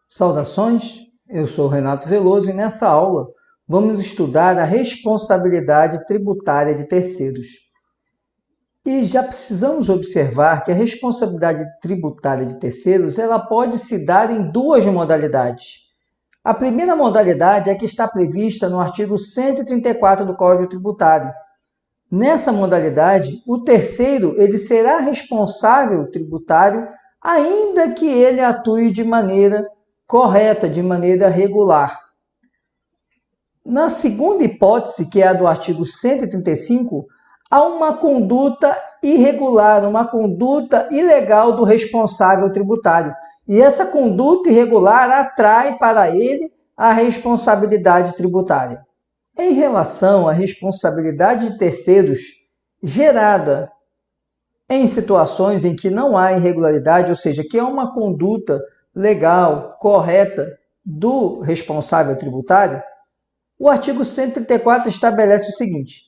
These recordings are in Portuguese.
Saudações, eu sou Renato Veloso e nessa aula vamos estudar a responsabilidade tributária de terceiros. E já precisamos observar que a responsabilidade tributária de terceiros ela pode se dar em duas modalidades. A primeira modalidade é a que está prevista no artigo 134 do Código Tributário. Nessa modalidade, o terceiro ele será responsável tributário ainda que ele atue de maneira correta, de maneira regular. Na segunda hipótese, que é a do artigo 135, há uma conduta irregular, uma conduta ilegal do responsável tributário. E essa conduta irregular atrai para ele a responsabilidade tributária. Em relação à responsabilidade de terceiros gerada em situações em que não há irregularidade, ou seja, que é uma conduta legal, correta do responsável tributário, o artigo 134 estabelece o seguinte: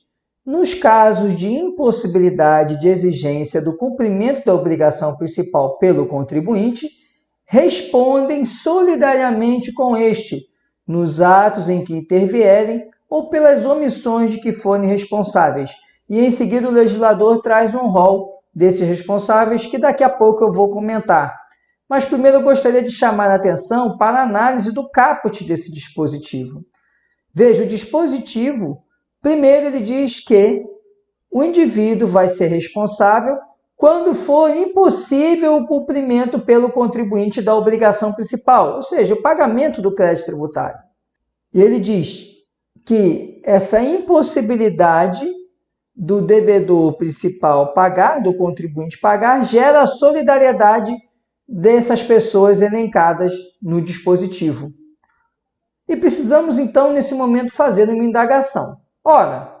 nos casos de impossibilidade de exigência do cumprimento da obrigação principal pelo contribuinte, respondem solidariamente com este, nos atos em que intervierem ou pelas omissões de que forem responsáveis. E em seguida o legislador traz um rol desses responsáveis que daqui a pouco eu vou comentar. Mas primeiro eu gostaria de chamar a atenção para a análise do caput desse dispositivo. Veja, o dispositivo, primeiro ele diz que o indivíduo vai ser responsável quando for impossível o cumprimento pelo contribuinte da obrigação principal, ou seja, o pagamento do crédito tributário. E ele diz que essa impossibilidade do devedor principal pagar, do contribuinte pagar, gera a solidariedade dessas pessoas elencadas no dispositivo. E precisamos, então, nesse momento, fazer uma indagação. Ora,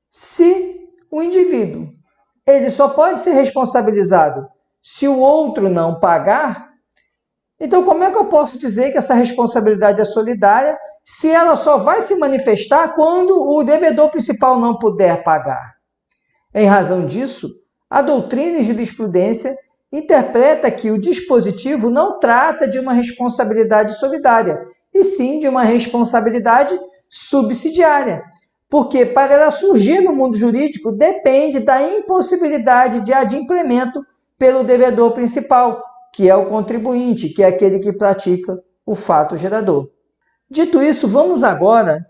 se o indivíduo ele só pode ser responsabilizado se o outro não pagar, então como é que eu posso dizer que essa responsabilidade é solidária se ela só vai se manifestar quando o devedor principal não puder pagar? Em razão disso, a doutrina e jurisprudência interpreta que o dispositivo não trata de uma responsabilidade solidária, e sim de uma responsabilidade subsidiária, porque para ela surgir no mundo jurídico depende da impossibilidade de adimplemento pelo devedor principal, que é o contribuinte, que é aquele que pratica o fato gerador. Dito isso, vamos agora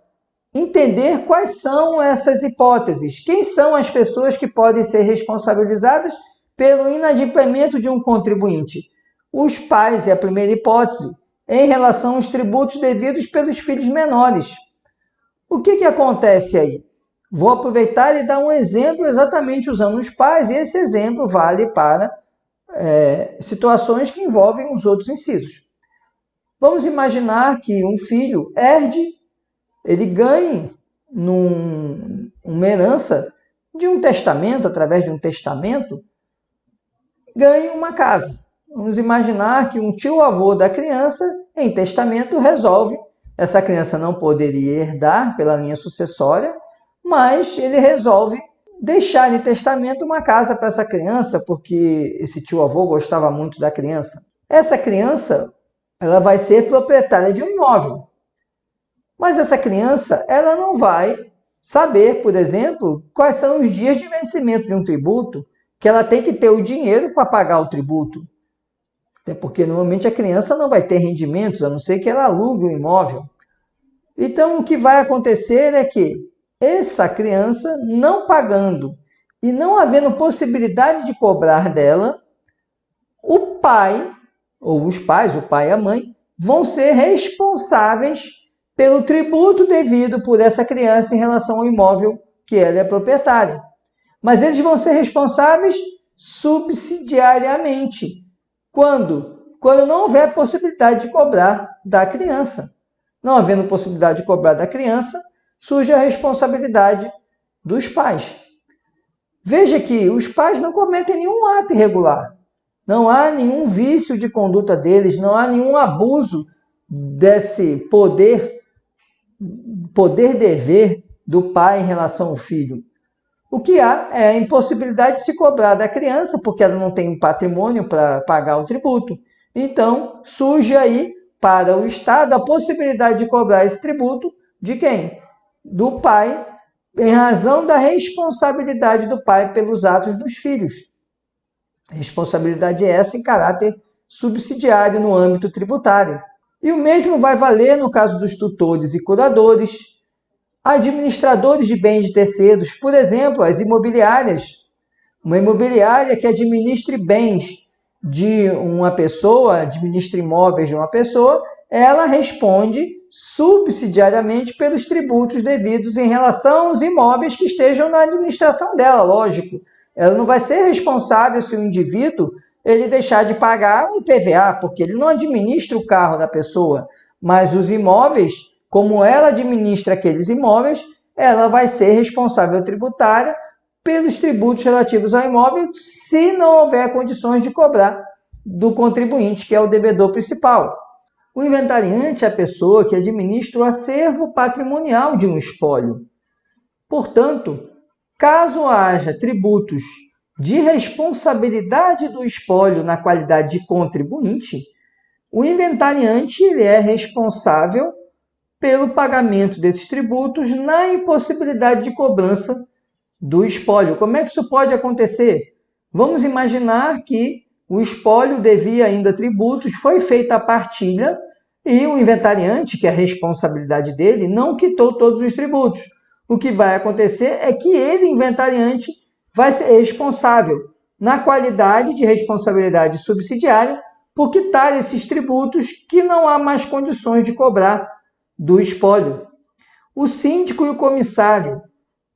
entender quais são essas hipóteses. Quem são as pessoas que podem ser responsabilizadas pelo inadimplemento de um contribuinte? Os pais é a primeira hipótese, em relação aos tributos devidos pelos filhos menores. O que acontece aí? Vou aproveitar e dar um exemplo exatamente usando os pais, e esse exemplo vale para situações que envolvem os outros incisos. Vamos imaginar que um filho herde, ele ganhe uma herança de um testamento, através de um testamento, ganhe uma casa. Vamos imaginar que um tio-avô da criança, em testamento, resolve, essa criança não poderia herdar pela linha sucessória, mas ele resolve deixar em testamento uma casa para essa criança, porque esse tio-avô gostava muito da criança. Essa criança ela vai ser proprietária de um imóvel, mas essa criança ela não vai saber, por exemplo, quais são os dias de vencimento de um tributo, que ela tem que ter o dinheiro para pagar o tributo. Até porque normalmente a criança não vai ter rendimentos, a não ser que ela alugue o imóvel. Então o que vai acontecer é que essa criança não pagando e não havendo possibilidade de cobrar dela, o pai, ou os pais, o pai e a mãe, vão ser responsáveis pelo tributo devido por essa criança em relação ao imóvel que ela é proprietária. Mas eles vão ser responsáveis subsidiariamente. Quando? Quando não houver possibilidade de cobrar da criança. Não havendo possibilidade de cobrar da criança, surge a responsabilidade dos pais. Veja que os pais não cometem nenhum ato irregular. Não há nenhum vício de conduta deles, não há nenhum abuso desse poder-dever do pai em relação ao filho. O que há é a impossibilidade de se cobrar da criança, porque ela não tem um patrimônio para pagar o tributo. Então, surge aí para o Estado a possibilidade de cobrar esse tributo de quem? Do pai, em razão da responsabilidade do pai pelos atos dos filhos. Responsabilidade essa em caráter subsidiário no âmbito tributário. E o mesmo vai valer no caso dos tutores e curadores, administradores de bens de terceiros, por exemplo, as imobiliárias. Uma imobiliária que administre bens de uma pessoa, administra imóveis de uma pessoa, ela responde subsidiariamente pelos tributos devidos em relação aos imóveis que estejam na administração dela, lógico. Ela não vai ser responsável se o indivíduo ele deixar de pagar o IPVA, porque ele não administra o carro da pessoa, mas os imóveis, como ela administra aqueles imóveis, ela vai ser responsável tributária pelos tributos relativos ao imóvel, se não houver condições de cobrar do contribuinte, que é o devedor principal. O inventariante é a pessoa que administra o acervo patrimonial de um espólio. Portanto, caso haja tributos de responsabilidade do espólio na qualidade de contribuinte, o inventariante ele é responsável pelo pagamento desses tributos na impossibilidade de cobrança do espólio. Como é que isso pode acontecer? Vamos imaginar que o espólio devia ainda tributos, foi feita a partilha e o inventariante, que é a responsabilidade dele, não quitou todos os tributos. O que vai acontecer é que ele, inventariante, vai ser responsável na qualidade de responsabilidade subsidiária por quitar esses tributos que não há mais condições de cobrar do espólio. O síndico e o comissário.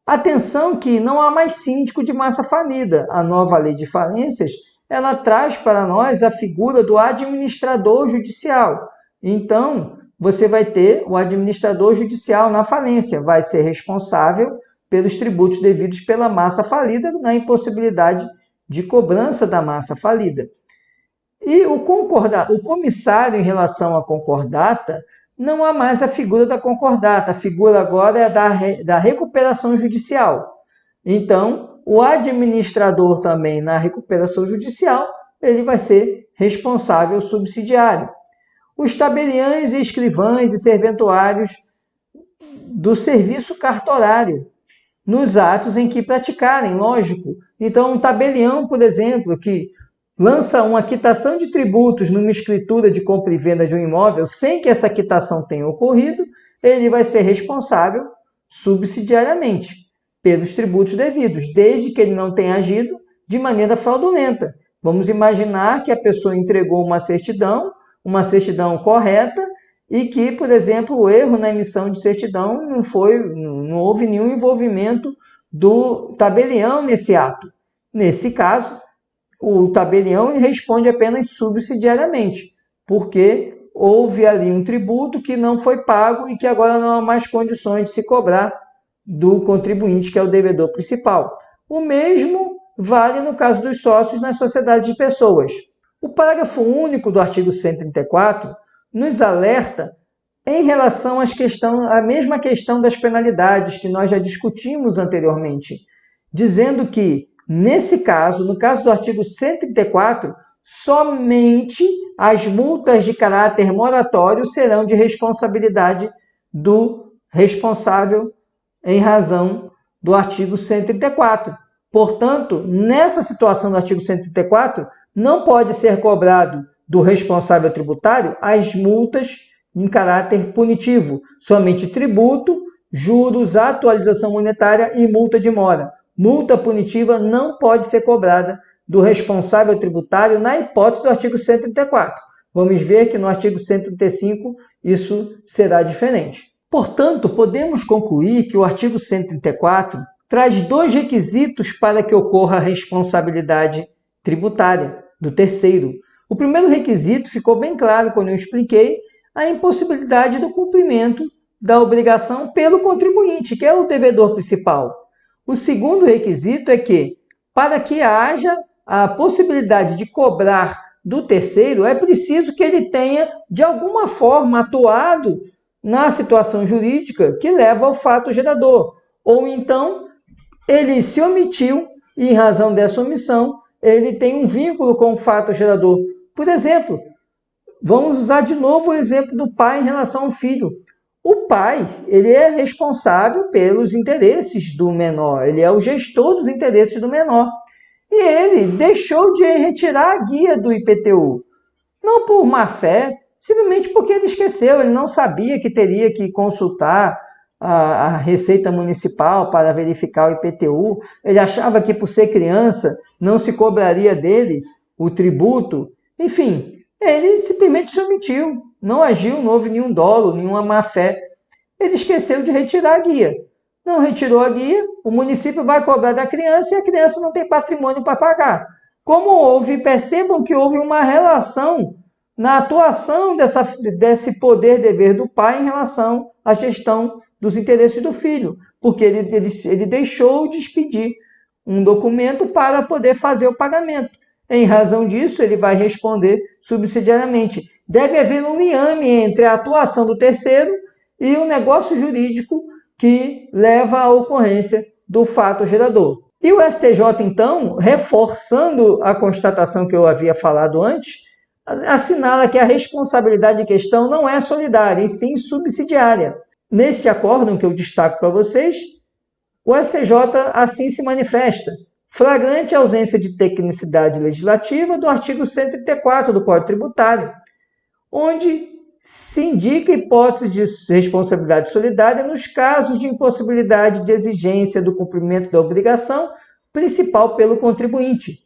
Atenção que não há mais síndico de massa falida. A nova lei de falências, ela traz para nós a figura do administrador judicial. Então, você vai ter o administrador judicial na falência, vai ser responsável pelos tributos devidos pela massa falida na impossibilidade de cobrança da massa falida. E o comissário em relação à concordata, não há mais a figura da concordata, a figura agora é da recuperação judicial. Então, o administrador também na recuperação judicial, ele vai ser responsável subsidiário. Os tabeliães e escrivães e serventuários do serviço cartorário, nos atos em que praticarem, lógico. Então, um tabelião, por exemplo, que lança uma quitação de tributos numa escritura de compra e venda de um imóvel sem que essa quitação tenha ocorrido, ele vai ser responsável subsidiariamente pelos tributos devidos, desde que ele não tenha agido de maneira fraudulenta. Vamos imaginar que a pessoa entregou uma certidão correta e que, por exemplo, o erro na emissão de certidão não houve nenhum envolvimento do tabelião nesse ato. Nesse caso, o tabelião responde apenas subsidiariamente, porque houve ali um tributo que não foi pago e que agora não há mais condições de se cobrar do contribuinte, que é o devedor principal. O mesmo vale no caso dos sócios nas sociedades de pessoas. O parágrafo único do artigo 134 nos alerta em relação à mesma questão das penalidades que nós já discutimos anteriormente, dizendo que, nesse caso, no caso do artigo 134, somente as multas de caráter moratório serão de responsabilidade do responsável em razão do artigo 134. Portanto, nessa situação do artigo 134, não pode ser cobrado do responsável tributário as multas em caráter punitivo, somente tributo, juros, atualização monetária e multa de mora. Multa punitiva não pode ser cobrada do responsável tributário na hipótese do artigo 134. Vamos ver que no artigo 135 isso será diferente. Portanto, podemos concluir que o artigo 134 traz dois requisitos para que ocorra a responsabilidade tributária do terceiro. O primeiro requisito ficou bem claro quando eu expliquei a impossibilidade do cumprimento da obrigação pelo contribuinte, que é o devedor principal. O segundo requisito é que, para que haja a possibilidade de cobrar do terceiro, é preciso que ele tenha, de alguma forma, atuado na situação jurídica que leva ao fato gerador. Ou então, ele se omitiu e, em razão dessa omissão, ele tem um vínculo com o fato gerador. Por exemplo, Vamos usar de novo o exemplo do pai em relação ao filho. O pai, ele é responsável pelos interesses do menor, ele é o gestor dos interesses do menor. E ele deixou de retirar a guia do IPTU. Não por má fé, simplesmente porque ele esqueceu, ele não sabia que teria que consultar a Receita Municipal para verificar o IPTU. Ele achava que por ser criança não se cobraria dele o tributo. Enfim, ele simplesmente se omitiu, não agiu, não houve nenhum dolo, nenhuma má fé. Ele esqueceu de retirar a guia. Não retirou a guia, o município vai cobrar da criança e a criança não tem patrimônio para pagar. Como percebam que houve uma relação na atuação desse poder-dever do pai em relação à gestão dos interesses do filho, porque ele deixou de expedir um documento para poder fazer o pagamento. Em razão disso, ele vai responder subsidiariamente. Deve haver um liame entre a atuação do terceiro e o negócio jurídico que leva à ocorrência do fato gerador. E o STJ, então, reforçando a constatação que eu havia falado antes, assinala que a responsabilidade em questão não é solidária, e sim subsidiária. Neste acórdão que eu destaco para vocês, o STJ assim se manifesta. Flagrante ausência de tecnicidade legislativa do artigo 134 do Código Tributário, onde se indica hipótese de responsabilidade solidária nos casos de impossibilidade de exigência do cumprimento da obrigação principal pelo contribuinte.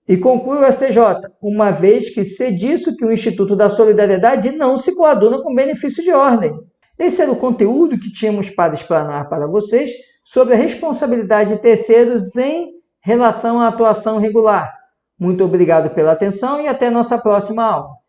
E conclui o STJ, uma vez que se disso que o Instituto da Solidariedade não se coaduna com benefício de ordem. Esse era o conteúdo que tínhamos para explanar para vocês sobre a responsabilidade de terceiros em relação à atuação regular. Muito obrigado pela atenção e até nossa próxima aula.